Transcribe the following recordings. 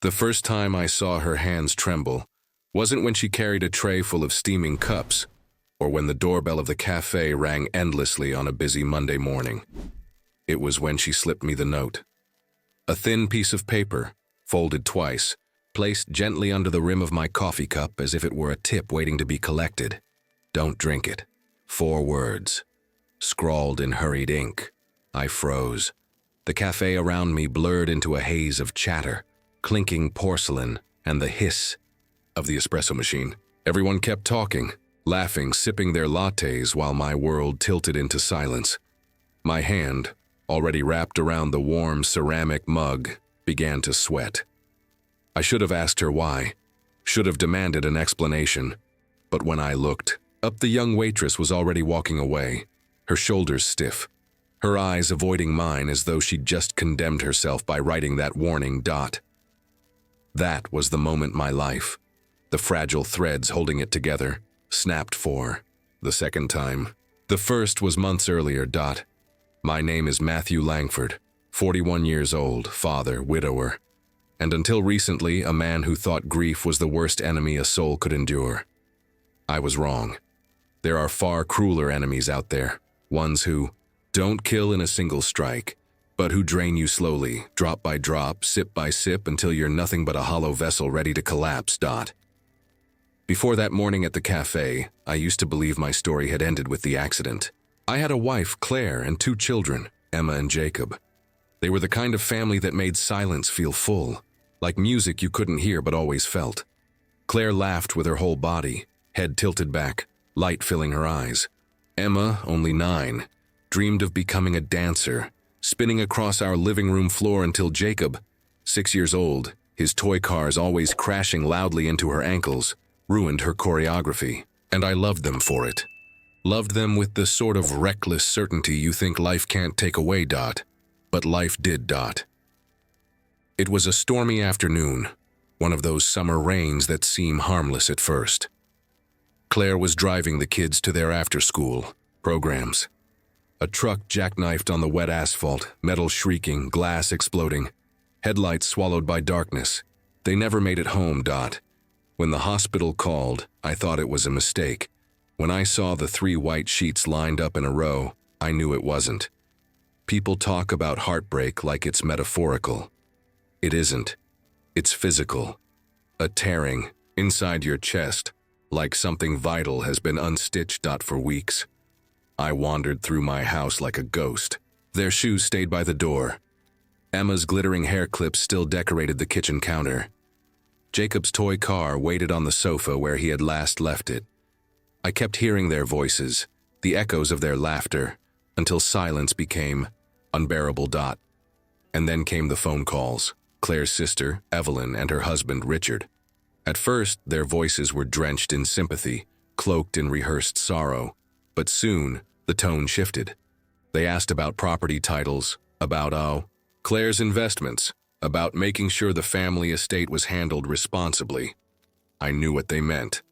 The first time I saw her hands tremble wasn't when she carried a tray full of steaming cups, or when the doorbell of the cafe rang endlessly on a busy Monday morning. It was when she slipped me the note. A thin piece of paper, folded twice, placed gently under the rim of my coffee cup as if it were a tip waiting to be collected. Don't drink it. 4 words. Scrawled in hurried ink. I froze. The cafe around me blurred into a haze of chatter, clinking porcelain, and the hiss of the espresso machine. Everyone kept talking, laughing, sipping their lattes while my world tilted into silence. My hand, already wrapped around the warm ceramic mug, began to sweat. I should have asked her why, should have demanded an explanation, but when I looked up, the young waitress was already walking away, her shoulders stiff, her eyes avoiding mine as though she'd just condemned herself by writing that warning dot. That was the moment my life, the fragile threads holding it together, snapped for the second time. The first was months earlier dot. My name is Matthew Langford, 41 years old, father, widower, and until recently a man who thought grief was the worst enemy a soul could endure. I was wrong. There are far crueler enemies out there, ones who don't kill in a single strike, but who drain you slowly, drop by drop, sip by sip, until you're nothing but a hollow vessel ready to collapse dot. Before that morning at the cafe, I used to believe my story had ended with the accident. I had a wife, Claire, and 2 children, Emma and Jacob. They were the kind of family that made silence feel full, like music you couldn't hear but always felt. Claire laughed with her whole body, head tilted back, light filling her eyes. Emma, only 9, dreamed of becoming a dancer, spinning across our living room floor until Jacob, 6 years old, his toy cars always crashing loudly into her ankles, ruined her choreography, and I loved them for it. Loved them with the sort of reckless certainty you think life can't take away dot, but life did dot. It was a stormy afternoon, one of those summer rains that seem harmless at first. Claire was driving the kids to their after-school programs. A truck jackknifed on the wet asphalt, metal shrieking, glass exploding, headlights swallowed by darkness. They never made it home dot. When the hospital called, I thought it was a mistake. When I saw the 3 white sheets lined up in a row, I knew it wasn't. People talk about heartbreak like it's metaphorical. It isn't. It's physical. A tearing inside your chest, like something vital has been unstitched for weeks. I wandered through my house like a ghost. Their shoes stayed by the door. Emma's glittering hair clips still decorated the kitchen counter. Jacob's toy car waited on the sofa where he had last left it. I kept hearing their voices, the echoes of their laughter, until silence became unbearable dot. And then came the phone calls. Claire's sister, Evelyn, and her husband, Richard. At first, their voices were drenched in sympathy, cloaked in rehearsed sorrow, but soon the tone shifted. They asked about property titles, about Claire's investments, about making sure the family estate was handled responsibly. I knew what they meant.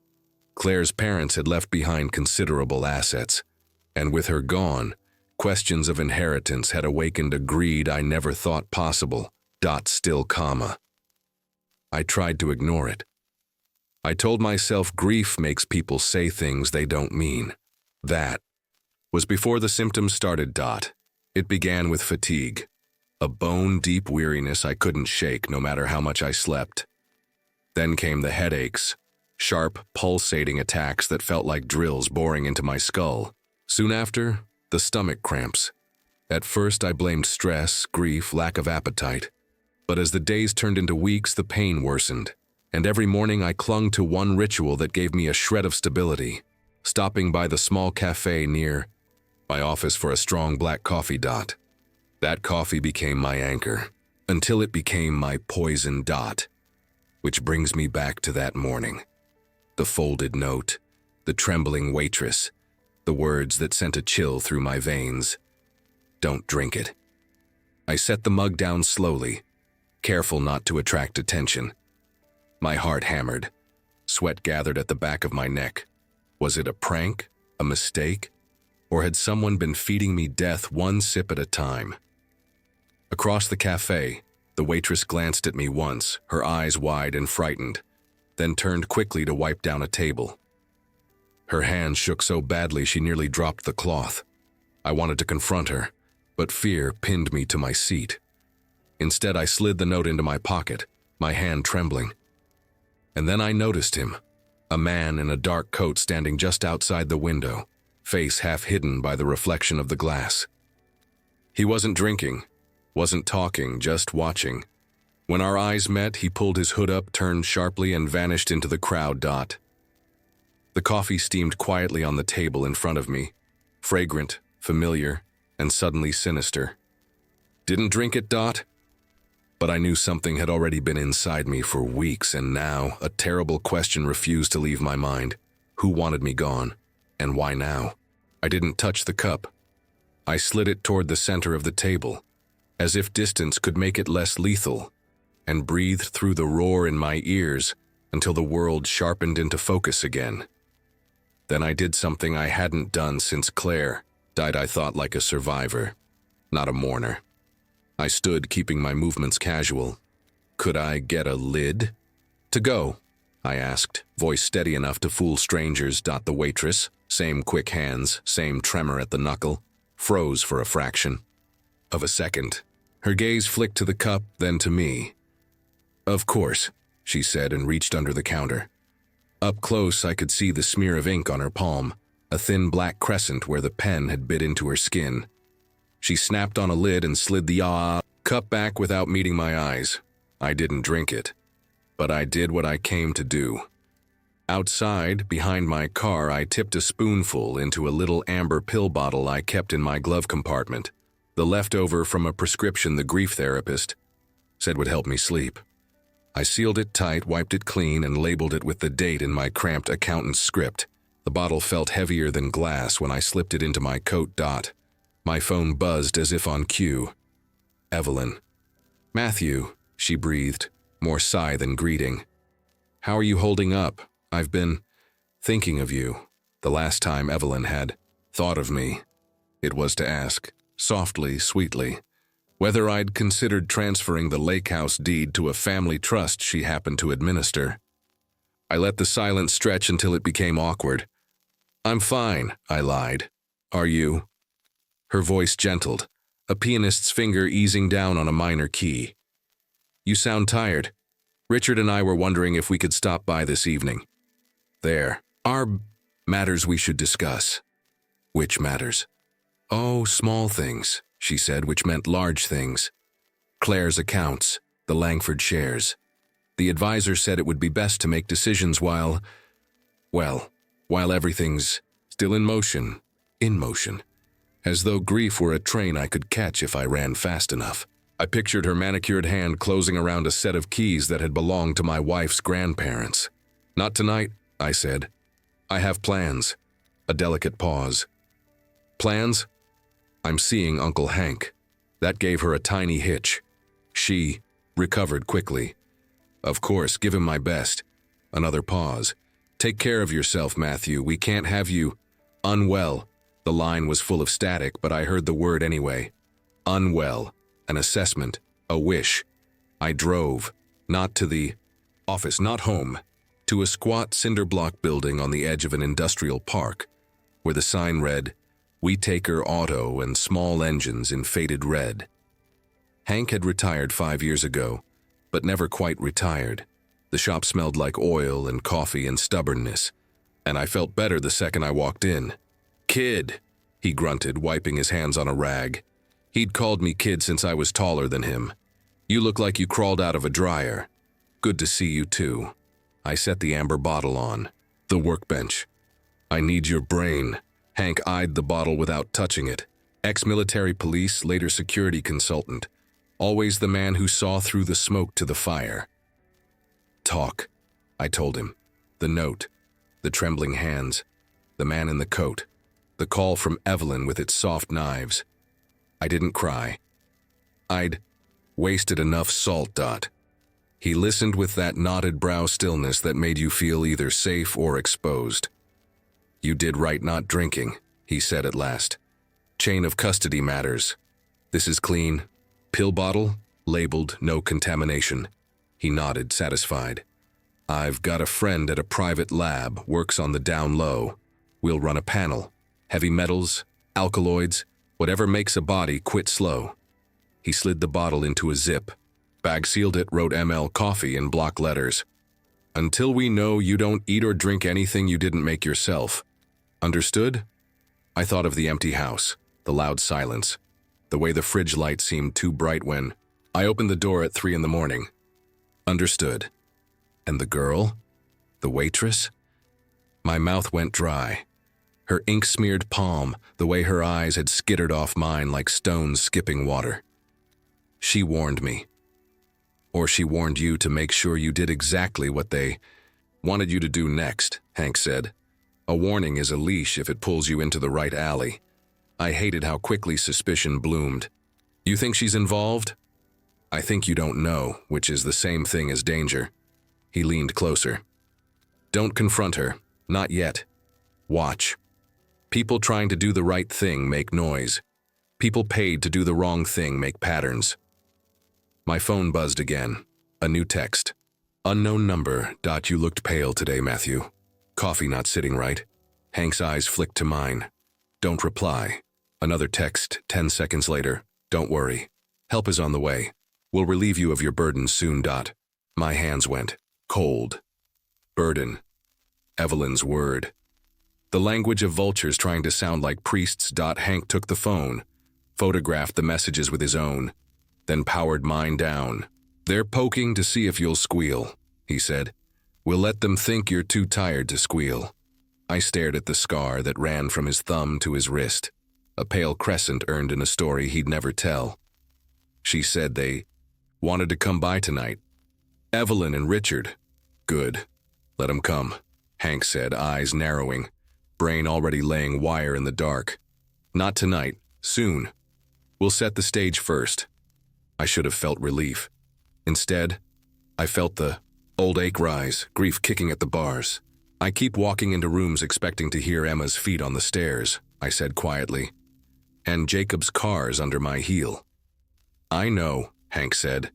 Claire's parents had left behind considerable assets, and with her gone, questions of inheritance had awakened a greed I never thought possible. Still comma. I tried to ignore it. I told myself grief makes people say things they don't mean. That was before the symptoms started. It began with fatigue, a bone-deep weariness I couldn't shake no matter how much I slept. Then came the headaches, sharp, pulsating attacks that felt like drills boring into my skull. Soon after, the stomach cramps. At first I blamed stress, grief, lack of appetite. But as the days turned into weeks, the pain worsened, and every morning I clung to one ritual that gave me a shred of stability, stopping by the small cafe near my office for a strong black coffee dot. That coffee became my anchor, until it became my poison dot, which brings me back to that morning. The folded note, the trembling waitress, the words that sent a chill through my veins. Don't drink it. I set the mug down slowly, careful not to attract attention. My heart hammered. Sweat gathered at the back of my neck. Was it a prank? A mistake? Or had someone been feeding me death one sip at a time? Across the cafe, The waitress glanced at me once, her eyes wide and frightened, then turned quickly to wipe down a table. Her hand shook so badly she nearly dropped the cloth. I wanted to confront her, but fear pinned me to my seat. Instead, I slid the note into my pocket, my hand trembling. And then I noticed him, a man in a dark coat standing just outside the window, face half hidden by the reflection of the glass. He wasn't drinking, wasn't talking, just watching. When our eyes met, he pulled his hood up, turned sharply, and vanished into the crowd. The coffee steamed quietly on the table in front of me, fragrant, familiar, and suddenly sinister. Didn't drink it, But I knew something had already been inside me for weeks, and now a terrible question refused to leave my mind. Who wanted me gone? And why now? I didn't touch the cup. I slid it toward the center of the table, as if distance could make it less lethal, and breathed through the roar in my ears until the world sharpened into focus again. Then I did something I hadn't done since Claire died. I thought like a survivor, not a mourner. I stood, keeping my movements casual. Could I get a lid? To go, I asked, voice steady enough to fool strangers. The waitress, same quick hands, same tremor at the knuckle, froze for a fraction of a second. Her gaze flicked to the cup, then to me. Of course, she said and reached under the counter. Up close, I could see the smear of ink on her palm, a thin black crescent where the pen had bit into her skin. She snapped on a lid and slid the cup back without meeting my eyes. I didn't drink it, but I did what I came to do. Outside, behind my car, I tipped a spoonful into a little amber pill bottle I kept in my glove compartment, the leftover from a prescription the grief therapist said would help me sleep. I sealed it tight, wiped it clean, and labeled it with the date in my cramped accountant's script. The bottle felt heavier than glass when I slipped it into my coat. My phone buzzed as if on cue. Evelyn. Matthew, she breathed, more sigh than greeting. How are you holding up? I've been thinking of you. The last time Evelyn had thought of me, it was to ask, softly, sweetly, whether I'd considered transferring the lake house deed to a family trust she happened to administer. I let the silence stretch until it became awkward. I'm fine, I lied. Are you? Her voice gentled, a pianist's finger easing down on a minor key. You sound tired. Richard and I were wondering if we could stop by this evening. There are matters we should discuss. Which matters? Oh, small things, she said, which meant large things. Claire's accounts, the Langford shares. The advisor said it would be best to make decisions while everything's still in motion, as though grief were a train I could catch if I ran fast enough. I pictured her manicured hand closing around a set of keys that had belonged to my wife's grandparents. Not tonight, I said. I have plans. A delicate pause. Plans? I'm seeing Uncle Hank. That gave her a tiny hitch. She recovered quickly. Of course, give him my best. Another pause. Take care of yourself, Matthew. We can't have you unwell. The line was full of static, but I heard the word anyway. Unwell. An assessment. A wish. I drove, not to the office, not home, to a squat cinder block building on the edge of an industrial park, where the sign read, We Take Her Auto and Small Engines in faded red. Hank had retired 5 years ago, but never quite retired. The shop smelled like oil and coffee and stubbornness, and I felt better the second I walked in. Kid, he grunted, wiping his hands on a rag. He'd called me kid since I was taller than him. You look like you crawled out of a dryer. Good to see you too. I set the amber bottle on the workbench. I need your brain. Hank eyed the bottle without touching it. Ex-military police, later security consultant. Always the man who saw through the smoke to the fire. Talk, I told him. The note, the trembling hands, the man in the coat, the call from Evelyn with its soft knives. I didn't cry. I'd wasted enough salt. He listened with that knotted brow stillness that made you feel either safe or exposed. You did right not drinking, he said at last. Chain of custody matters. This is clean. Pill bottle? labeled no contamination. He nodded, satisfied. I've got a friend at a private lab, works on the down low. We'll run a panel. Heavy metals, alkaloids, whatever makes a body quit slow. He slid the bottle into a zip. Bag sealed it, wrote ML coffee in block letters. Until we know you don't eat or drink anything you didn't make yourself. Understood? I thought of the empty house, the loud silence, the way the fridge light seemed too bright when I opened the door at 3 in the morning. Understood. And the girl? The waitress? My mouth went dry. Her ink-smeared palm, the way her eyes had skittered off mine like stones skipping water. She warned me. Or she warned you to make sure you did exactly what they wanted you to do next, Hank said. A warning is a leash if it pulls you into the right alley. I hated how quickly suspicion bloomed. You think she's involved? I think you don't know, which is the same thing as danger. He leaned closer. Don't confront her. Not yet. Watch. People trying to do the right thing make noise. People paid to do the wrong thing make patterns. My phone buzzed again. A new text. Unknown number. You looked pale today, Matthew. Coffee not sitting right. Hank's eyes flicked to mine. Don't reply. Another text 10 seconds later. Don't worry. Help is on the way. We'll relieve you of your burden soon. My hands went cold. Burden. Evelyn's word. The language of vultures trying to sound like priests. Hank took the phone, photographed the messages with his own, then powered mine down. They're poking to see if you'll squeal, he said. We'll let them think you're too tired to squeal. I stared at the scar that ran from his thumb to his wrist, a pale crescent earned in a story he'd never tell. She said they wanted to come by tonight. Evelyn and Richard. Good. Let 'em come, Hank said, eyes narrowing, brain already laying wire in the dark. Not tonight. Soon. We'll set the stage first. I should have felt relief. Instead, I felt the old ache rise, grief kicking at the bars. I keep walking into rooms expecting to hear Emma's feet on the stairs, I said quietly, and Jacob's cars under my heel. I know, Hank said,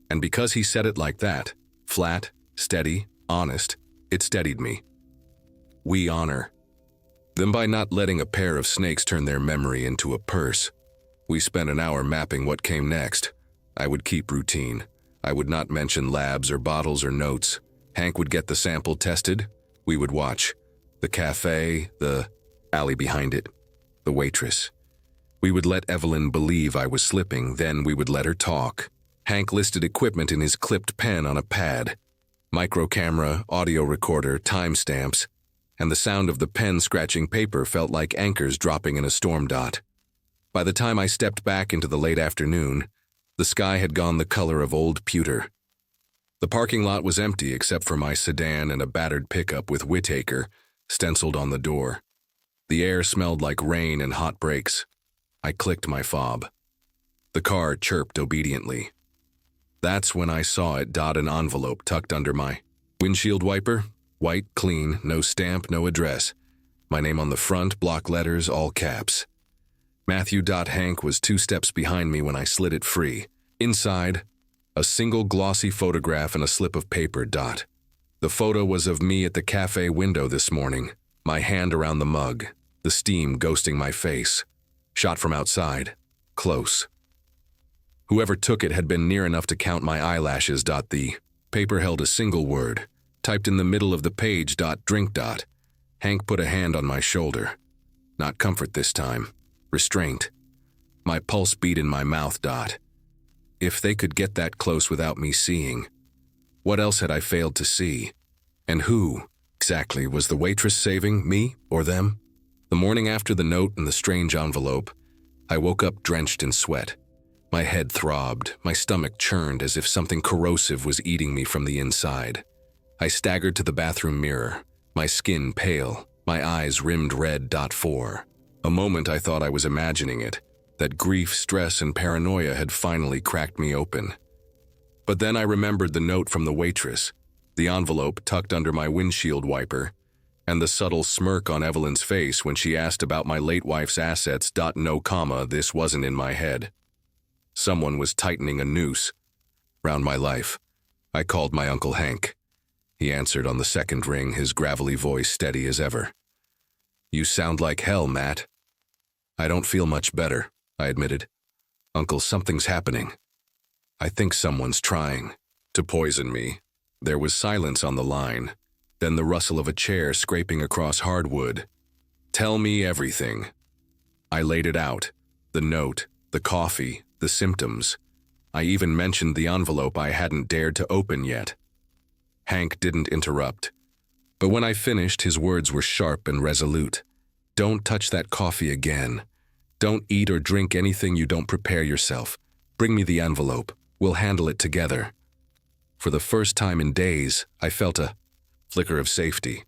and because he said it like that, flat, steady, honest, it steadied me. We honor them by not letting a pair of snakes turn their memory into a purse. We spent an hour mapping what came next. I would keep routine. I would not mention labs or bottles or notes. Hank would get the sample tested. We would watch. The cafe, the alley behind it, the waitress. We would let Evelyn believe I was slipping, then we would let her talk. Hank listed equipment in his clipped pen on a pad. Micro camera, audio recorder, timestamps, and the sound of the pen scratching paper felt like anchors dropping in a storm. By the time I stepped back into the late afternoon, the sky had gone the color of old pewter. The parking lot was empty except for my sedan and a battered pickup with Whittaker stenciled on the door. The air smelled like rain and hot brakes. I clicked my fob. The car chirped obediently. That's when I saw it. An envelope tucked under my windshield wiper. White, clean, no stamp, no address. My name on the front, block letters, all caps. Matthew. Hank was 2 steps behind me when I slid it free. Inside, a single glossy photograph and a slip of paper. The photo was of me at the cafe window this morning, my hand around the mug, the steam ghosting my face. Shot from outside, close. Whoever took it had been near enough to count my eyelashes. The paper held a single word, typed in the middle of the page. Drink. Hank put a hand on my shoulder. Not comfort this time. Restraint. My pulse beat in my mouth. If they could get that close without me seeing, what else had I failed to see? And who, exactly, was the waitress saving, me or them? The morning after the note and the strange envelope, I woke up drenched in sweat. My head throbbed, my stomach churned as if something corrosive was eating me from the inside. I staggered to the bathroom mirror, my skin pale, my eyes rimmed red. For a moment I thought I was imagining it, that grief, stress, and paranoia had finally cracked me open. But then I remembered the note from the waitress, the envelope tucked under my windshield wiper, and the subtle smirk on Evelyn's face when she asked about my late wife's assets. No comma, this wasn't in my head. Someone was tightening a noose, Round my life. I called my Uncle Hank. He answered on the second ring, his gravelly voice steady as ever. "You sound like hell, Matt." "I don't feel much better," I admitted. "Uncle, something's happening. I think someone's trying to poison me." There was silence on the line, then the rustle of a chair scraping across hardwood. "Tell me everything." I laid it out. The note, the coffee, the symptoms. I even mentioned the envelope I hadn't dared to open yet. Hank didn't interrupt. But when I finished, his words were sharp and resolute. "Don't touch that coffee again. Don't eat or drink anything you don't prepare yourself. Bring me the envelope. We'll handle it together." For the first time in days, I felt a flicker of safety.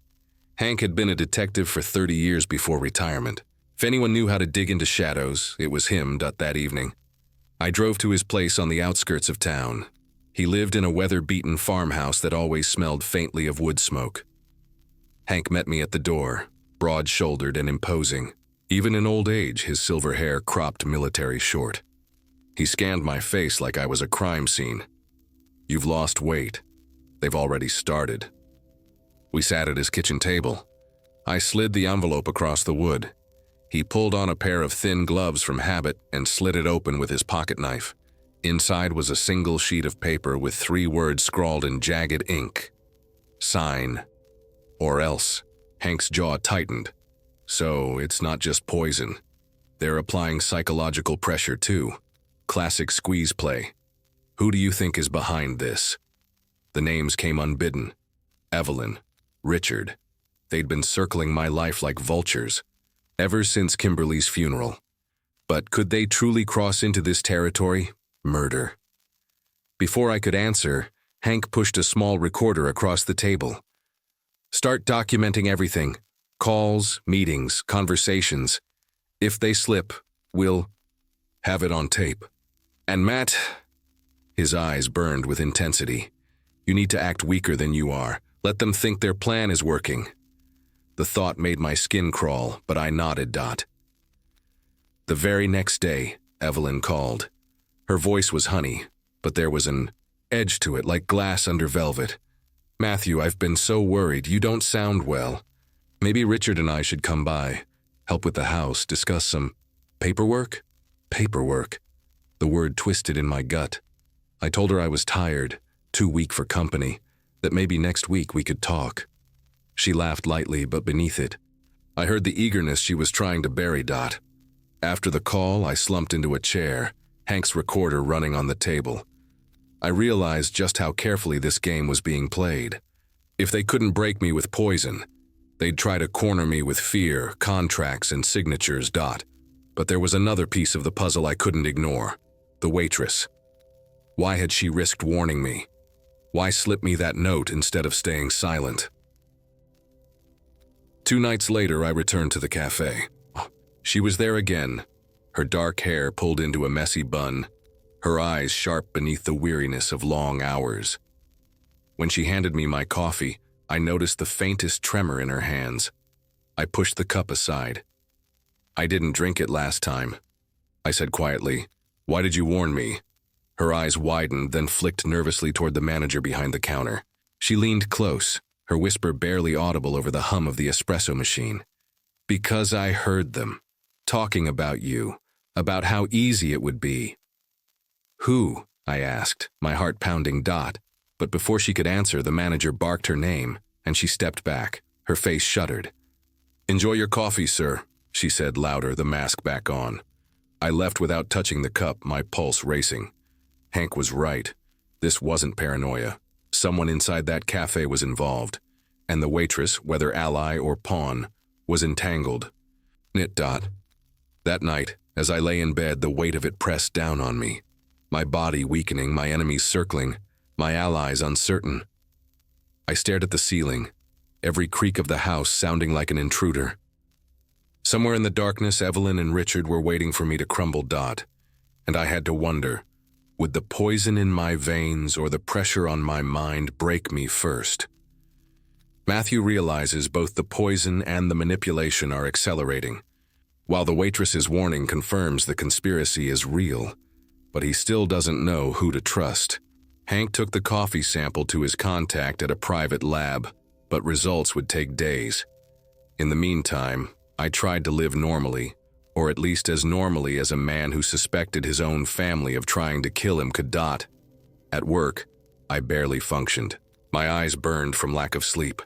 Hank had been a detective for 30 years before retirement. If anyone knew how to dig into shadows, it was him that evening. I drove to his place on the outskirts of town. He lived in a weather-beaten farmhouse that always smelled faintly of wood smoke. Hank met me at the door, broad-shouldered and imposing. Even in old age, his silver hair cropped military short. He scanned my face like I was a crime scene. "You've lost weight. They've already started." We sat at his kitchen table. I slid the envelope across the wood. He pulled on a pair of thin gloves from habit and slit it open with his pocket knife. Inside was a single sheet of paper with 3 words scrawled in jagged ink. "Sign. Or else." Hank's jaw tightened. "So it's not just poison. They're applying psychological pressure too. Classic squeeze play. Who do you think is behind this?" The names came unbidden. Evelyn, Richard. They'd been circling my life like vultures, ever since Kimberly's funeral. But could they truly cross into this territory? Murder. Before I could answer, Hank pushed a small recorder across the table. "Start documenting everything. Calls, meetings, conversations. If they slip, we'll have it on tape. And Matt," his eyes burned with intensity, "you need to act weaker than you are. Let them think their plan is working." The thought made my skin crawl, but I nodded. The very next day, Evelyn called. Her voice was honey, but there was an edge to it like glass under velvet. "Matthew, I've been so worried. You don't sound well. Maybe Richard and I should come by, help with the house, discuss some paperwork?" Paperwork. The word twisted in my gut. I told her I was tired, too weak for company, that maybe next week we could talk. She laughed lightly, but beneath it, I heard the eagerness she was trying to bury. After the call, I slumped into a chair, Hank's recorder running on the table. I realized just how carefully this game was being played. If they couldn't break me with poison, they'd try to corner me with fear, contracts, and signatures. But there was another piece of the puzzle I couldn't ignore. The waitress. Why had she risked warning me? Why slip me that note instead of staying silent? 2 nights later, I returned to the cafe. She was there again, her dark hair pulled into a messy bun, her eyes sharp beneath the weariness of long hours. When she handed me my coffee, I noticed the faintest tremor in her hands. I pushed the cup aside. "I didn't drink it last time," I said quietly. "Why did you warn me?" Her eyes widened, then flicked nervously toward the manager behind the counter. She leaned close, her whisper barely audible over the hum of the espresso machine. "Because I heard them, talking about you, about how easy it would be." "Who?" I asked, my heart pounding. But before she could answer, the manager barked her name, and she stepped back, her face shuddered. "Enjoy your coffee, sir," she said louder, the mask back on. I left without touching the cup, my pulse racing. Hank was right. This wasn't paranoia. Someone inside that cafe was involved, and the waitress, whether ally or pawn, was entangled. That night, as I lay in bed, the weight of it pressed down on me. My body weakening, my enemies circling, my allies uncertain. I stared at the ceiling, every creak of the house sounding like an intruder. Somewhere in the darkness, Evelyn and Richard were waiting for me to crumble. And I had to wonder, would the poison in my veins or the pressure on my mind break me first? Matthew realizes both the poison and the manipulation are accelerating. While the waitress's warning confirms the conspiracy is real, but he still doesn't know who to trust. Hank took the coffee sample to his contact at a private lab, but results would take days. In the meantime, I tried to live normally, or at least as normally as a man who suspected his own family of trying to kill him could. At work, I barely functioned. My eyes burned from lack of sleep,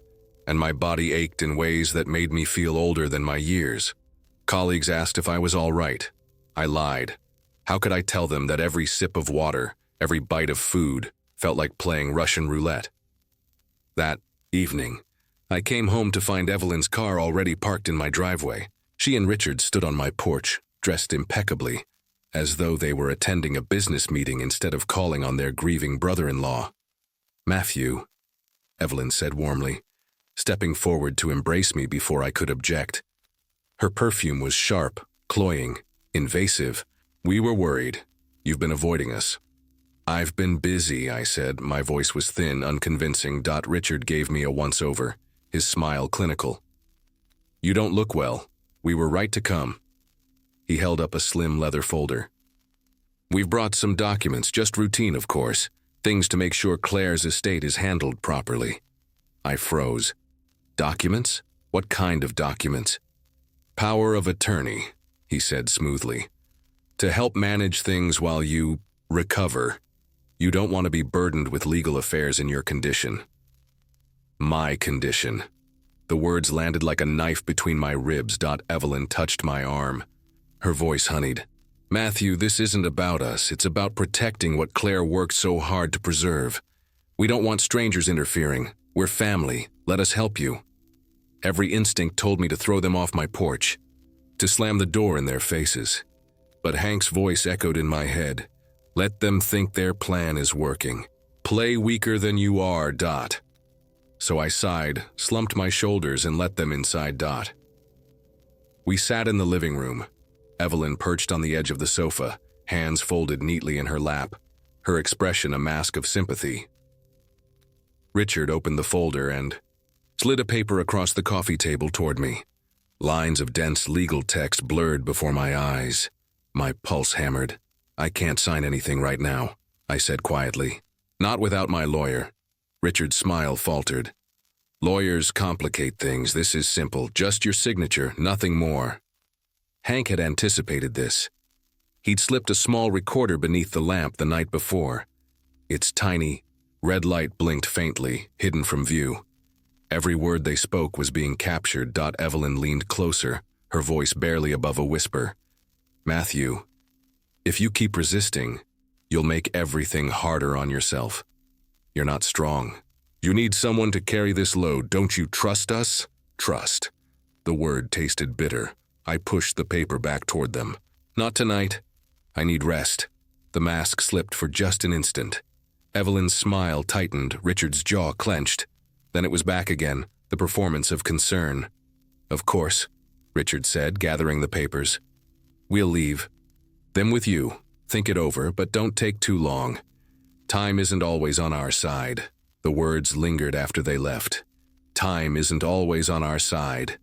and my body ached in ways that made me feel older than my years. Colleagues asked if I was all right. I lied. How could I tell them that every sip of water, every bite of food, felt like playing Russian roulette? That evening, I came home to find Evelyn's car already parked in my driveway. She and Richard stood on my porch, dressed impeccably, as though they were attending a business meeting instead of calling on their grieving brother-in-law. "Matthew," Evelyn said warmly, stepping forward to embrace me before I could object. Her perfume was sharp, cloying, invasive. "We were worried. You've been avoiding us." "I've been busy," I said. My voice was thin, unconvincing. Richard gave me a once-over, his smile clinical. "You don't look well. We were right to come." He held up a slim leather folder. "We've brought some documents, just routine, of course. Things to make sure Claire's estate is handled properly." I froze. "Documents? What kind of documents?" "Power of attorney," he said smoothly. "To help manage things while you recover. You don't want to be burdened with legal affairs in your condition." My condition. The words landed like a knife between my ribs. Evelyn touched my arm. Her voice honeyed. "Matthew, this isn't about us. It's about protecting what Claire worked so hard to preserve. We don't want strangers interfering. We're family. Let us help you." Every instinct told me to throw them off my porch, to slam the door in their faces. But Hank's voice echoed in my head. "Let them think their plan is working. Play weaker than you are. So I sighed, slumped my shoulders, and let them inside. We sat in the living room. Evelyn perched on the edge of the sofa, hands folded neatly in her lap, her expression a mask of sympathy. Richard opened the folder and slid a paper across the coffee table toward me. Lines of dense legal text blurred before my eyes. My pulse hammered. "I can't sign anything right now," I said quietly. "Not without my lawyer." Richard's smile faltered. "Lawyers complicate things. This is simple. Just your signature, nothing more." Hank had anticipated this. He'd slipped a small recorder beneath the lamp the night before. Its tiny, red light blinked faintly, hidden from view. Every word they spoke was being captured. Evelyn leaned closer, her voice barely above a whisper. "Matthew, if you keep resisting, you'll make everything harder on yourself. You're not strong. You need someone to carry this load. Don't you trust us?" "Trust." The word tasted bitter. I pushed the paper back toward them. "Not tonight. I need rest." The mask slipped for just an instant. Evelyn's smile tightened, Richard's jaw clenched. Then it was back again, the performance of concern. "Of course," Richard said, gathering the papers. "We'll leave. Them with you. Think it over, but don't take too long. Time isn't always on our side." The words lingered after they left. Time isn't always on our side.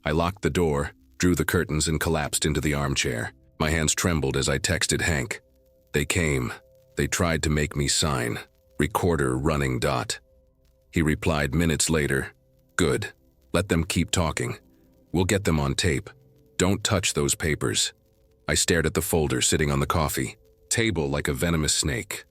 I locked the door, drew the curtains, and collapsed into the armchair. My hands trembled as I texted Hank. They came. They tried to make me sign. Recorder running. He replied minutes later. "Good. Let them keep talking. We'll get them on tape. Don't touch those papers." I stared at the folder sitting on the coffee table like a venomous snake.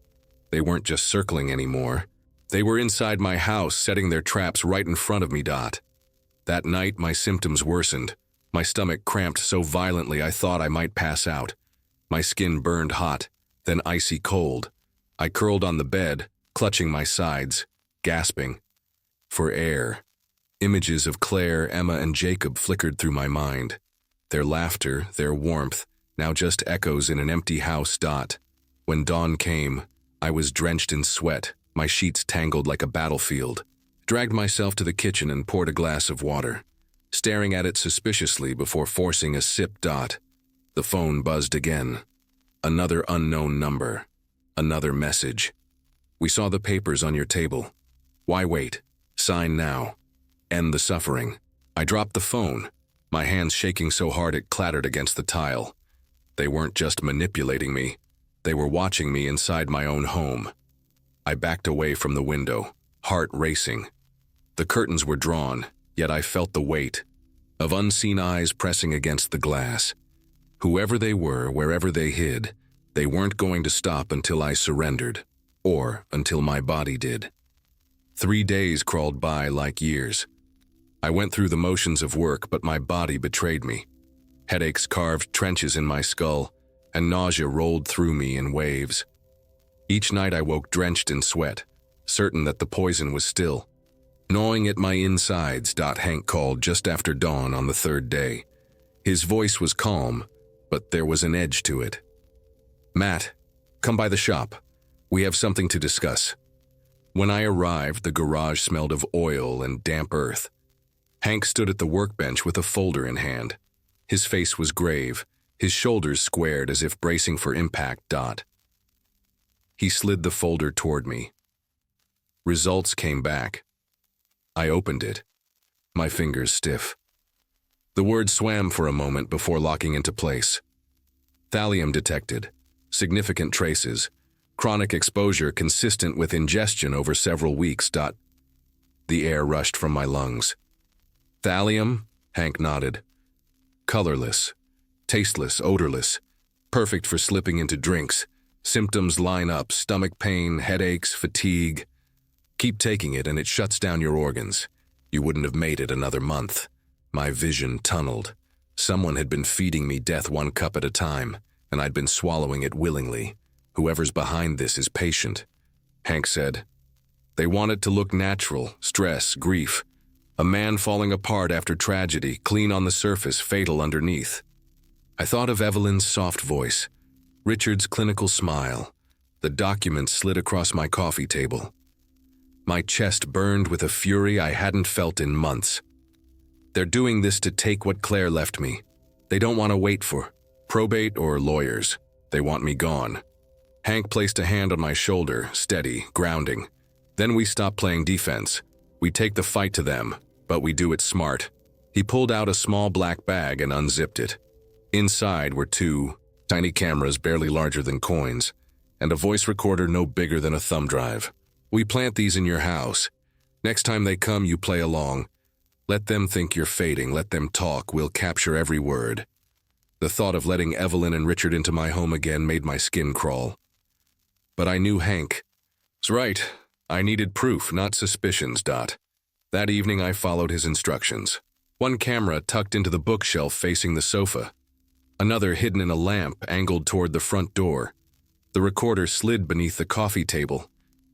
They weren't just circling anymore. They were inside my house, setting their traps right in front of me. That night, my symptoms worsened. My stomach cramped so violently I thought I might pass out. My skin burned hot, then icy cold. I curled on the bed, clutching my sides, gasping for air. Images of Claire, Emma, and Jacob flickered through my mind. Their laughter, their warmth, now just echoes in an empty house. When dawn came, I was drenched in sweat, my sheets tangled like a battlefield. Dragged myself to the kitchen and poured a glass of water, staring at it suspiciously before forcing a sip. The phone buzzed again. Another unknown number. Another message. "We saw the papers on your table. Why wait? Sign now. End the suffering." I dropped the phone, my hands shaking so hard it clattered against the tile. They weren't just manipulating me. They were watching me inside my own home. I backed away from the window, heart racing. The curtains were drawn, yet I felt the weight of unseen eyes pressing against the glass. Whoever they were, wherever they hid, they weren't going to stop until I surrendered, or until my body did. 3 days crawled by like years. I went through the motions of work, but my body betrayed me. Headaches carved trenches in my skull, and nausea rolled through me in waves. Each night I woke drenched in sweat, certain that the poison was still gnawing at my insides. Hank called just after dawn on the 3rd day. His voice was calm, but there was an edge to it. "Matt, come by the shop. We have something to discuss." When I arrived, the garage smelled of oil and damp earth. Hank stood at the workbench with a folder in hand. His face was grave, his shoulders squared as if bracing for impact. He slid the folder toward me. Results came back. I opened it, my fingers stiff. The word swam for a moment before locking into place. Thallium detected, significant traces, chronic exposure consistent with ingestion over several weeks. The air rushed from my lungs. "Thallium?" Hank nodded. "Colorless, tasteless, odorless, perfect for slipping into drinks. Symptoms line up: stomach pain, headaches, fatigue. Keep taking it and it shuts down your organs. You wouldn't have made it another month." My vision tunneled. Someone had been feeding me death 1 cup at a time, and I'd been swallowing it willingly. "Whoever's behind this is patient," Hank said. "They want it to look natural: stress, grief. A man falling apart after tragedy, clean on the surface, fatal underneath." I thought of Evelyn's soft voice, Richard's clinical smile. The document slid across my coffee table. My chest burned with a fury I hadn't felt in months. They're doing this to take what Claire left me. They don't want to wait for probate or lawyers. They want me gone. Hank placed a hand on my shoulder, steady, grounding. "Then we stop playing defense. We take the fight to them, but we do it smart." He pulled out a small black bag and unzipped it. Inside were 2 tiny cameras barely larger than coins, and a voice recorder no bigger than a thumb drive. "We plant these in your house. Next time they come, you play along. Let them think you're fading, let them talk, we'll capture every word." The thought of letting Evelyn and Richard into my home again made my skin crawl. But I knew Hank was right. I needed proof, not suspicions. That evening I followed his instructions. 1 camera tucked into the bookshelf facing the sofa. Another hidden in a lamp angled toward the front door. The recorder slid beneath the coffee table,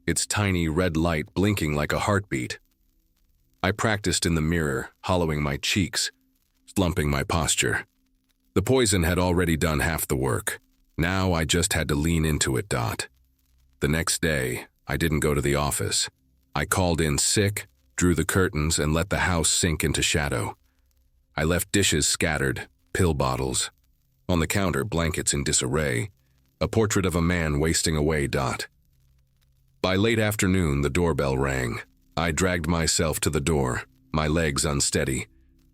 its tiny red light blinking like a heartbeat. I practiced in the mirror, hollowing my cheeks, slumping my posture. The poison had already done half the work. Now I just had to lean into it. The next day, I didn't go to the office. I called in sick, drew the curtains, and let the house sink into shadow. I left dishes scattered, pill bottles. On the counter, blankets in disarray. A portrait of a man wasting away. By late afternoon, the doorbell rang. I dragged myself to the door, my legs unsteady,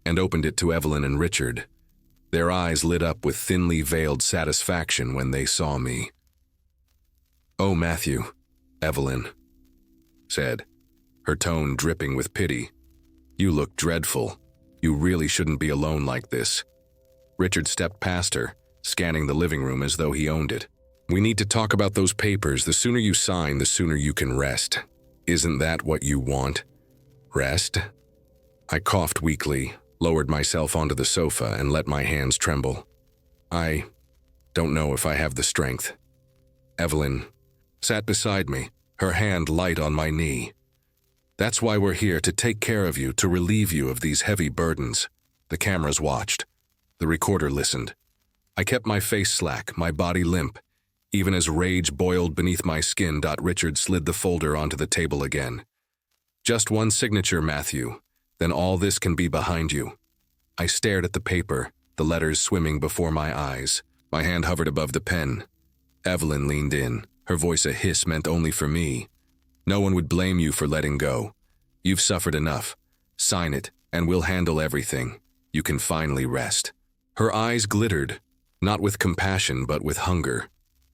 and opened it to Evelyn and Richard. Their eyes lit up with thinly veiled satisfaction when they saw me. "Oh, Matthew," Evelyn said, her tone dripping with pity. "You look dreadful. You really shouldn't be alone like this." Richard stepped past her, scanning the living room as though he owned it. "We need to talk about those papers. The sooner you sign, the sooner you can rest. Isn't that what you want? Rest?" I coughed weakly, lowered myself onto the sofa, and let my hands tremble. "I don't know if I have the strength." Evelyn sat beside me, her hand light on my knee. "That's why we're here, to take care of you, to relieve you of these heavy burdens." The cameras watched. The recorder listened. I kept my face slack, my body limp. Even as rage boiled beneath my skin, Richard slid the folder onto the table again. "Just 1 signature, Matthew. Then all this can be behind you." I stared at the paper, the letters swimming before my eyes. My hand hovered above the pen. Evelyn leaned in, her voice a hiss meant only for me. "No one would blame you for letting go. You've suffered enough. Sign it, and we'll handle everything. You can finally rest." Her eyes glittered, not with compassion but with hunger.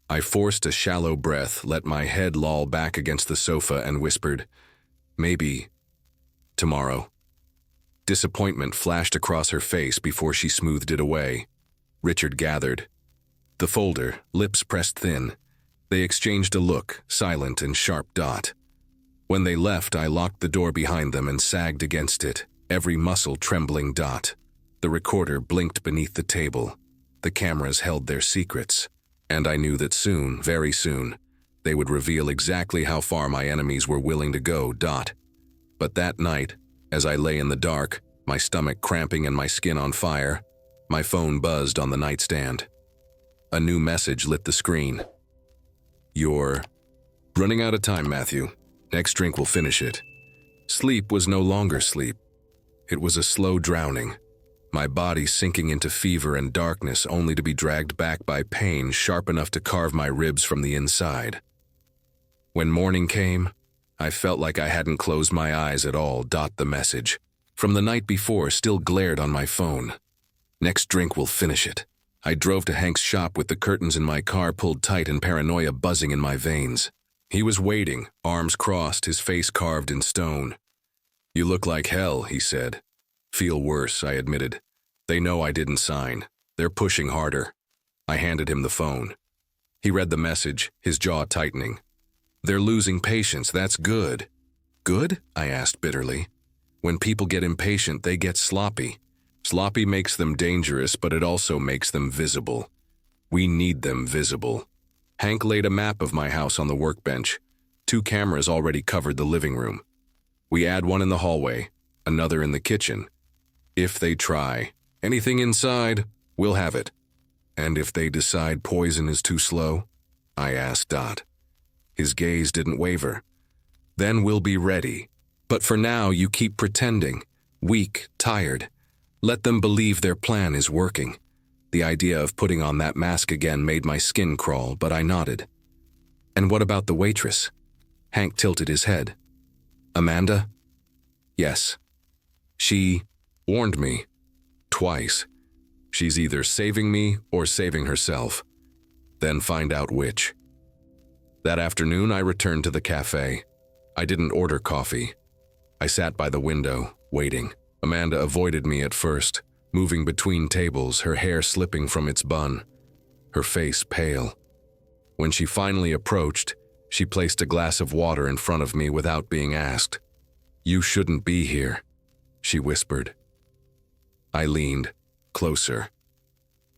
I forced a shallow breath, let my head loll back against the sofa, and whispered, "Maybe tomorrow." Disappointment flashed across her face before she smoothed it away. Richard gathered the folder, lips pressed thin. They exchanged a look, silent and sharp. When they left, I locked the door behind them and sagged against it, every muscle trembling. The recorder blinked beneath the table. The cameras held their secrets. And I knew that soon, very soon, they would reveal exactly how far my enemies were willing to go. But that night, as I lay in the dark, my stomach cramping and my skin on fire, my phone buzzed on the nightstand. A new message lit the screen. "You're running out of time, Matthew. Next drink will finish it." Sleep was no longer sleep. It was a slow drowning, my body sinking into fever and darkness, only to be dragged back by pain sharp enough to carve my ribs from the inside. When morning came, I felt like I hadn't closed my eyes at all. The message from the night before still glared on my phone. "Next drink will finish it." I drove to Hank's shop with the curtains in my car pulled tight and paranoia buzzing in my veins. He was waiting, arms crossed, his face carved in stone. "You look like hell," he said. "Feel worse," I admitted. "They know I didn't sign. They're pushing harder." I handed him the phone. He read the message, his jaw tightening. "They're losing patience, that's good." "Good?" I asked bitterly. "When people get impatient, they get sloppy. Sloppy makes them dangerous, but it also makes them visible. We need them visible." Hank laid a map of my house on the workbench. 2 cameras already covered the living room. "We add one in the hallway, another in the kitchen. If they try anything inside, we'll have it." "And if they decide poison is too slow?" I asked. His gaze didn't waver. "Then we'll be ready. But for now, you keep pretending. Weak, tired. Let them believe their plan is working." The idea of putting on that mask again made my skin crawl, but I nodded. "And what about the waitress?" Hank tilted his head. "Amanda?" "Yes. She warned me. Twice. She's either saving me or saving herself. Then find out which." That afternoon, I returned to the cafe. I didn't order coffee. I sat by the window, waiting. Amanda avoided me at first, moving between tables, her hair slipping from its bun, her face pale. When she finally approached, she placed a glass of water in front of me without being asked. "You shouldn't be here," she whispered. I leaned closer.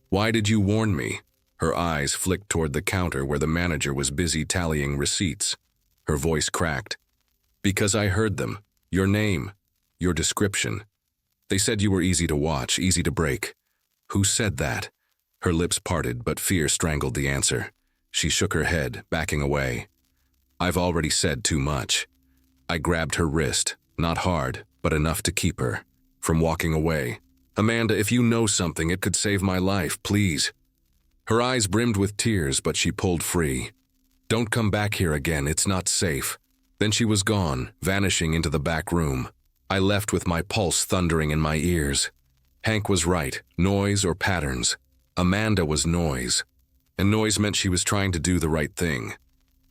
"Why did you warn me?" Her eyes flicked toward the counter where the manager was busy tallying receipts. Her voice cracked. "Because I heard them. Your name. Your description. They said you were easy to watch, easy to break." "Who said that?" Her lips parted, but fear strangled the answer. She shook her head, backing away. "I've already said too much." I grabbed her wrist, not hard, but enough to keep her from walking away. "Amanda, if you know something, it could save my life, please." Her eyes brimmed with tears, but she pulled free. "Don't come back here again, it's not safe." Then she was gone, vanishing into the back room. I left with my pulse thundering in my ears. Hank was right, noise or patterns. Amanda was noise. And noise meant she was trying to do the right thing.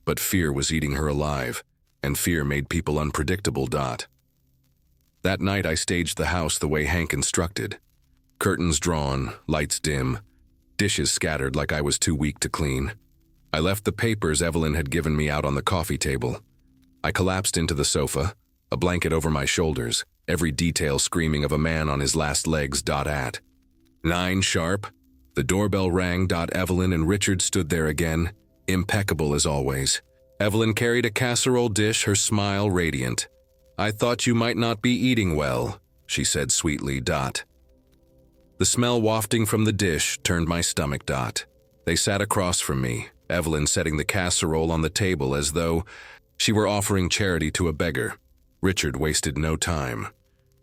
But fear was eating her alive, and fear made people unpredictable. That night I staged the house the way Hank instructed. Curtains drawn, lights dim, dishes scattered like I was too weak to clean. I left the papers Evelyn had given me out on the coffee table. I collapsed into the sofa, a blanket over my shoulders, every detail screaming of a man on his last legs. At 9 sharp, the doorbell rang. Evelyn and Richard stood there again, impeccable as always. Evelyn carried a casserole dish, her smile radiant. "I thought you might not be eating well," she said sweetly. The smell wafting from the dish turned my stomach. They sat across from me, Evelyn setting the casserole on the table as though she were offering charity to a beggar. Richard wasted no time.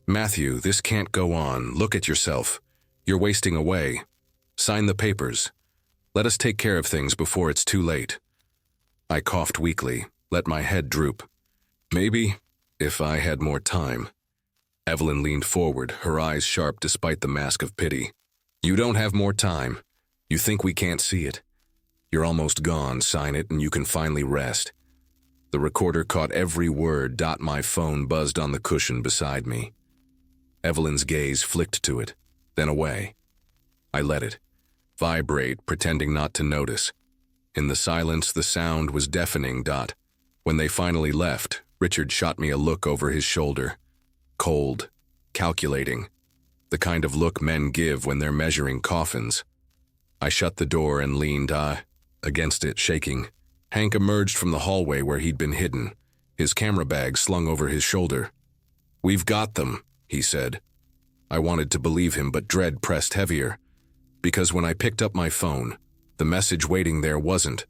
"Matthew, this can't go on. Look at yourself. You're wasting away. Sign the papers. Let us take care of things before it's too late." I coughed weakly, let my head droop. "Maybe, if I had more time." Evelyn leaned forward, her eyes sharp despite the mask of pity. "You don't have more time. You think we can't see it. You're almost gone, sign it, and you can finally rest. The recorder caught every word. My phone buzzed on the cushion beside me. Evelyn's gaze flicked to it, then away. I let it vibrate, pretending not to notice. In the silence, the sound was deafening. When they finally left, Richard shot me a look over his shoulder. Cold, calculating. The kind of look men give when they're measuring coffins. I shut the door and leaned against it, shaking. Hank emerged from the hallway where he'd been hidden, his camera bag slung over his shoulder. "We've got them," he said. I wanted to believe him, but dread pressed heavier. Because when I picked up my phone, the message waiting there wasn't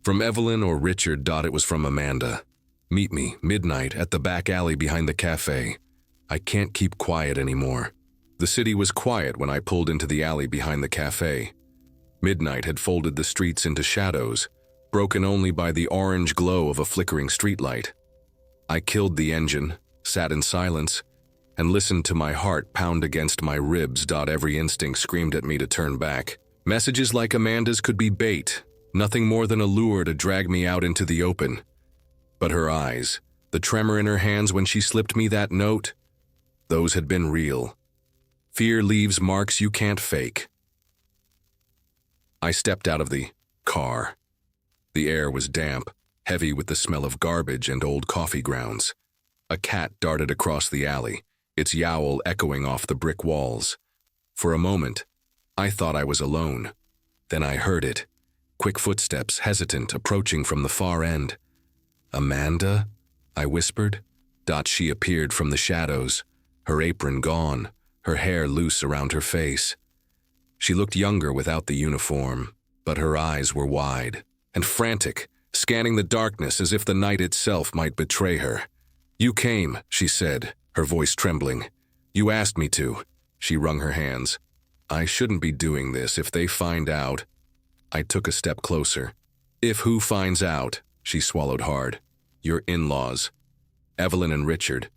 from Evelyn or Richard. It was from Amanda. "Meet me, midnight, at the back alley behind the cafe. I can't keep quiet anymore." The city was quiet when I pulled into the alley behind the cafe. Midnight had folded the streets into shadows, broken only by the orange glow of a flickering streetlight. I killed the engine, sat in silence, and listened to my heart pound against my ribs. Every instinct screamed at me to turn back. Messages like Amanda's could be bait, nothing more than a lure to drag me out into the open. But her eyes, the tremor in her hands when she slipped me that note, those had been real. Fear leaves marks you can't fake. I stepped out of the car. The air was damp, heavy with the smell of garbage and old coffee grounds. A cat darted across the alley, its yowl echoing off the brick walls. For a moment, I thought I was alone. Then I heard it. Quick footsteps, hesitant, approaching from the far end. "Amanda?" I whispered. She appeared from the shadows, her apron gone, her hair loose around her face. She looked younger without the uniform, but her eyes were wide and frantic, scanning the darkness as if the night itself might betray her. "You came," she said, her voice trembling. "You asked me to." She wrung her hands. "I shouldn't be doing this if they find out." I took a step closer. "If who finds out?" She swallowed hard. "Your in-laws. Evelyn and Richard.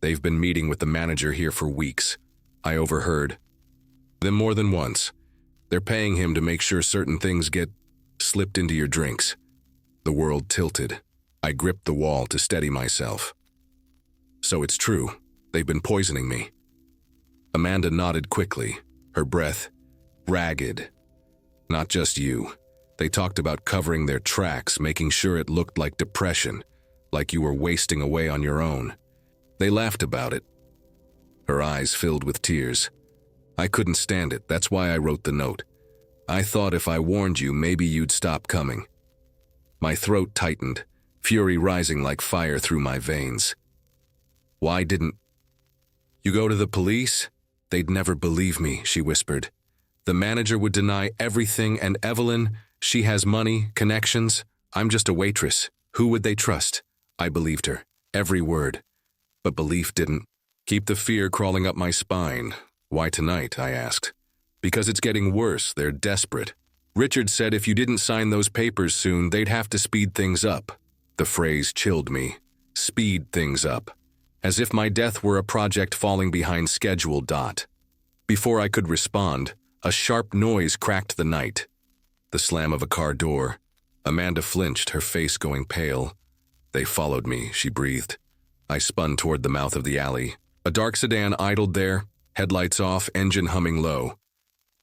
They've been meeting with the manager here for weeks. I overheard them more than once. They're paying him to make sure certain things get slipped into your drinks." The world tilted. I gripped the wall to steady myself. "So it's true. They've been poisoning me." Amanda nodded quickly, her breath ragged. "Not just you. They talked about covering their tracks, making sure it looked like depression, like you were wasting away on your own. They laughed about it." Her eyes filled with tears. "I couldn't stand it. That's why I wrote the note. I thought if I warned you, maybe you'd stop coming." My throat tightened, fury rising like fire through my veins. "Why didn't you go to the police?" "They'd never believe me," she whispered. "The manager would deny everything, and Evelyn, she has money, connections. I'm just a waitress. Who would they trust?" I believed her, every word. But belief didn't keep the fear crawling up my spine. "Why tonight?" I asked. "Because it's getting worse. They're desperate. Richard said if you didn't sign those papers soon, they'd have to speed things up." The phrase chilled me. Speed things up. As if my death were a project falling behind schedule. Before I could respond, a sharp noise cracked the night. The slam of a car door. Amanda flinched, her face going pale. "They followed me," she breathed. I spun toward the mouth of the alley. A dark sedan idled there, headlights off, engine humming low.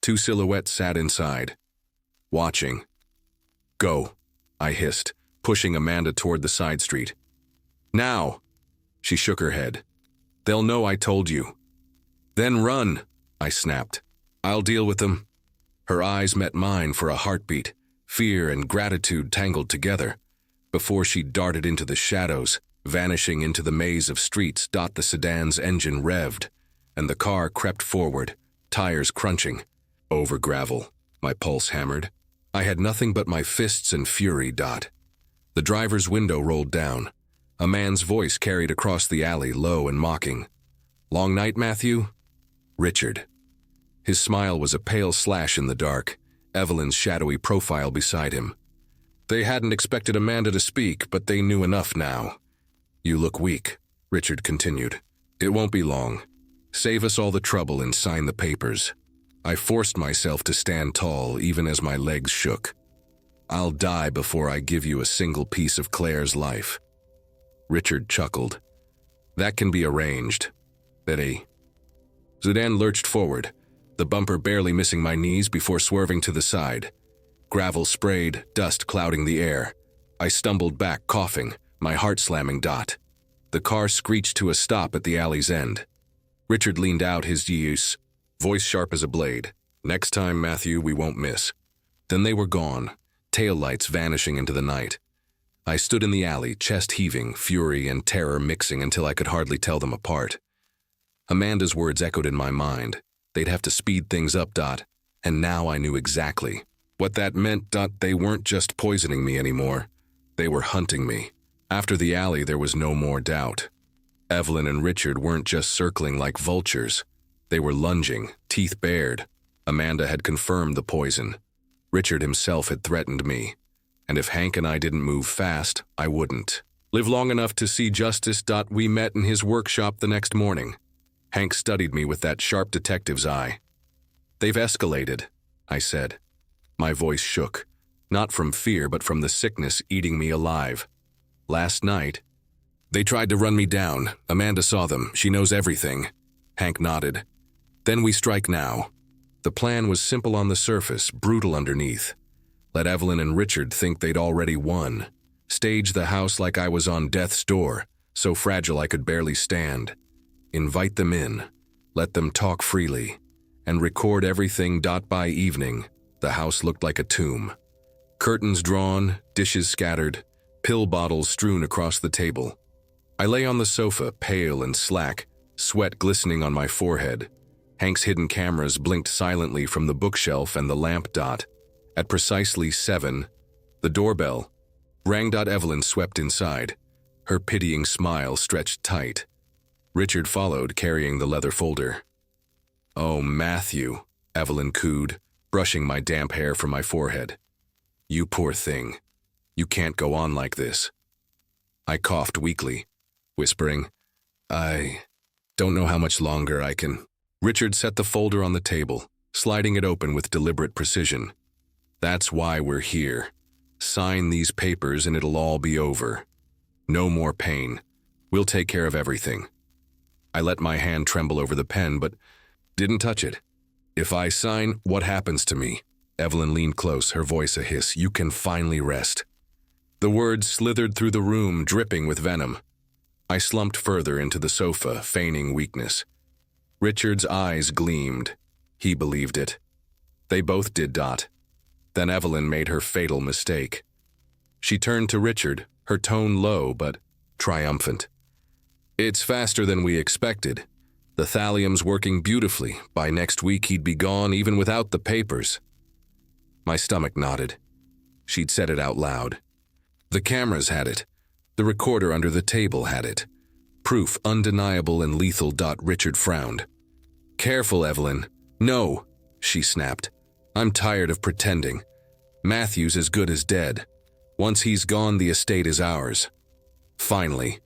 Two silhouettes sat inside, watching. "Go," I hissed, pushing Amanda toward the side street. "Now!" She shook her head. "They'll know I told you." "Then run," I snapped. "I'll deal with them." Her eyes met mine for a heartbeat, fear and gratitude tangled together, before she darted into the shadows, vanishing into the maze of streets. The sedan's engine revved, and the car crept forward, tires crunching. Over gravel, my pulse hammered. I had nothing but my fists and fury. The driver's window rolled down. A man's voice carried across the alley, low and mocking. "Long night, Matthew?" "Richard." His smile was a pale slash in the dark, Evelyn's shadowy profile beside him. They hadn't expected Amanda to speak, but they knew enough now. "You look weak," Richard continued. "It won't be long. Save us all the trouble and sign the papers." I forced myself to stand tall, even as my legs shook. I'll die before I give you a single piece of Claire's life." Richard chuckled. "That can be arranged, Betty." Zidane lurched forward, the bumper barely missing my knees before swerving to the side. Gravel sprayed, dust clouding the air. I stumbled back, coughing, my heart slamming. The car screeched to a stop at the alley's end. Richard leaned out, his voice sharp as a blade. "Next time, Matthew, we won't miss." Then they were gone, taillights vanishing into the night. I stood in the alley, chest heaving, fury and terror mixing until I could hardly tell them apart. Amanda's words echoed in my mind. They'd have to speed things up, and now I knew exactly what that meant. They weren't just poisoning me anymore. They were hunting me. After the alley, there was no more doubt. Evelyn and Richard weren't just circling like vultures. They were lunging, teeth bared. Amanda had confirmed the poison. Richard himself had threatened me. And if Hank and I didn't move fast, I wouldn't live long enough to see justice. We met in his workshop the next morning. Hank studied me with that sharp detective's eye. "They've escalated," I said. My voice shook, not from fear but from the sickness eating me alive. "Last night, they tried to run me down. Amanda saw them. She knows everything." Hank nodded. "Then we strike now." The plan was simple on the surface, brutal underneath. Let Evelyn and Richard think they'd already won. Stage the house like I was on death's door, so fragile I could barely stand. Invite them in, let them talk freely, and record everything. By evening, the house looked like a tomb. Curtains drawn, dishes scattered, pill bottles strewn across the table. I lay on the sofa, pale and slack, sweat glistening on my forehead. Hank's hidden cameras blinked silently from the bookshelf and the lamp. At precisely 7, the doorbell rang. Evelyn swept inside, her pitying smile stretched tight. Richard followed, carrying the leather folder. "Oh, Matthew," Evelyn cooed, brushing my damp hair from my forehead. "You poor thing. You can't go on like this." I coughed weakly, whispering, "I don't know how much longer I can." Richard set the folder on the table, sliding it open with deliberate precision. "That's why we're here. Sign these papers and it'll all be over. No more pain. We'll take care of everything." I let my hand tremble over the pen, but didn't touch it. "If I sign, what happens to me?" Evelyn leaned close, her voice a hiss. "You can finally rest." The words slithered through the room, dripping with venom. I slumped further into the sofa, feigning weakness. Richard's eyes gleamed. He believed it. They both did. Then Evelyn made her fatal mistake. She turned to Richard, her tone low but triumphant. "It's faster than we expected. The thallium's working beautifully. By next week he'd be gone even without the papers." My stomach nodded. She'd said it out loud. The cameras had it. The recorder under the table had it. Proof undeniable and lethal. Richard frowned. "Careful, Evelyn." "No," she snapped. "I'm tired of pretending. Matthew's as good as dead. Once he's gone, the estate is ours." Finally.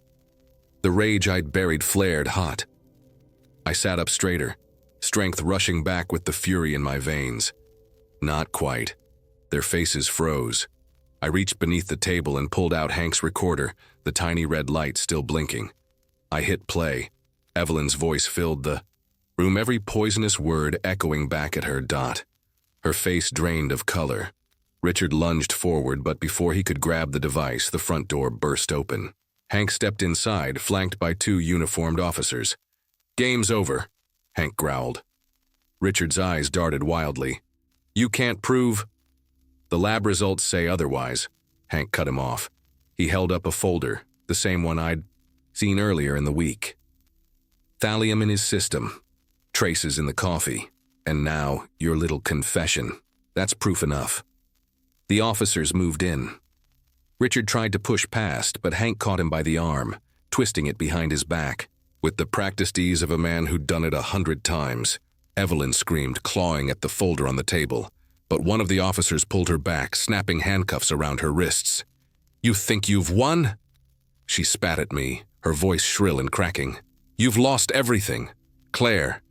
The rage I'd buried flared hot. I sat up straighter, strength rushing back with the fury in my veins. Not quite. Their faces froze. I reached beneath the table and pulled out Hank's recorder, the tiny red light still blinking. I hit play. Evelyn's voice filled the room, every poisonous word echoing back at her. Her face drained of color. Richard lunged forward, but before he could grab the device, the front door burst open. Hank stepped inside, flanked by 2 uniformed officers. "Game's over," Hank growled. Richard's eyes darted wildly. "You can't prove—" "The lab results say otherwise," Hank cut him off. He held up a folder, the same one I'd seen earlier in the week. "Thallium in his system, traces in the coffee, and now your little confession. That's proof enough." The officers moved in. Richard tried to push past, but Hank caught him by the arm, twisting it behind his back. With the practiced ease of a man who'd done it 100 times, Evelyn screamed, clawing at the folder on the table. But one of the officers pulled her back, snapping handcuffs around her wrists. "You think you've won?" She spat at me, her voice shrill and cracking. "You've lost everything. Claire.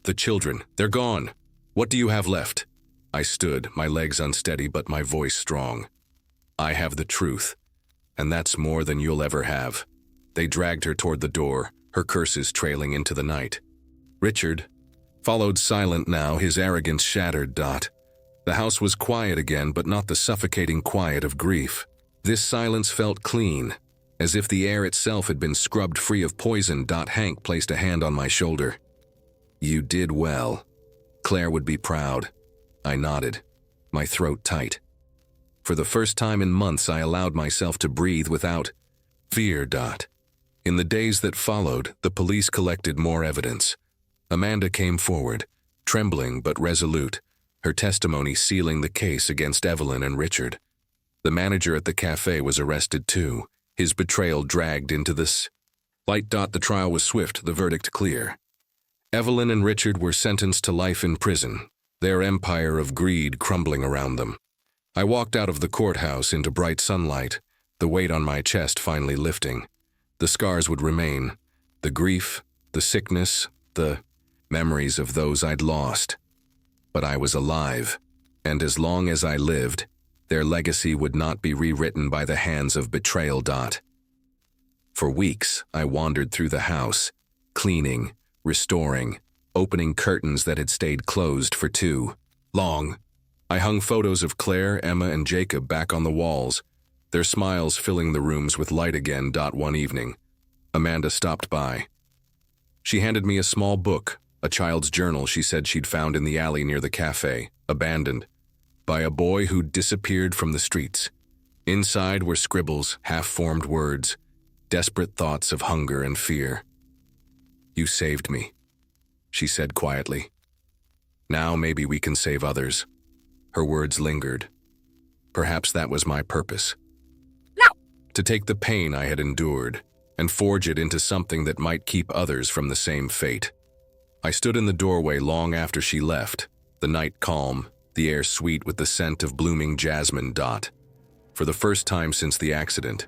The children, they're gone. What do you have left?" I stood, my legs unsteady but my voice strong. I have the truth, and that's more than you'll ever have. They dragged her toward the door, her curses trailing into the night. Richard followed silent now, his arrogance shattered. The house was quiet again, but not the suffocating quiet of grief. This silence felt clean, as if the air itself had been scrubbed free of poison. Hank placed a hand on my shoulder. You did well. Claire would be proud. I nodded, my throat tight. For the first time in months, I allowed myself to breathe without fear. In the days that followed, the police collected more evidence. Amanda came forward, trembling but resolute, her testimony sealing the case against Evelyn and Richard. The manager at the cafe was arrested too, his betrayal dragged into this light. The trial was swift, the verdict clear. Evelyn and Richard were sentenced to life in prison, their empire of greed crumbling around them. I walked out of the courthouse into bright sunlight, the weight on my chest finally lifting. The scars would remain, the grief, the sickness, the memories of those I'd lost. But I was alive, and as long as I lived, their legacy would not be rewritten by the hands of betrayal. For weeks, I wandered through the house, cleaning, restoring, opening curtains that had stayed closed for too long. I hung photos of Claire, Emma, and Jacob back on the walls, their smiles filling the rooms with light again. One evening, Amanda stopped by. She handed me a small book, a child's journal she said she'd found in the alley near the cafe, abandoned, by a boy who'd disappeared from the streets. Inside were scribbles, half-formed words, desperate thoughts of hunger and fear. You saved me, she said quietly. Now maybe we can save others. Her words lingered. Perhaps that was my purpose. No! To take the pain I had endured and forge it into something that might keep others from the same fate. I stood in the doorway long after she left, the night calm, the air sweet with the scent of blooming jasmine. For the first time since the accident,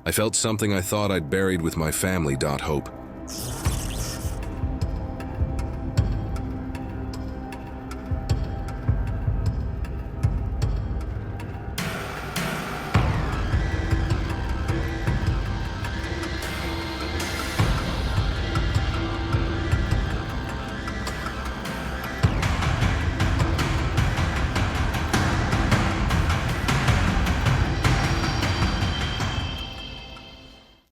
I felt something I thought I'd buried with my family. Hope.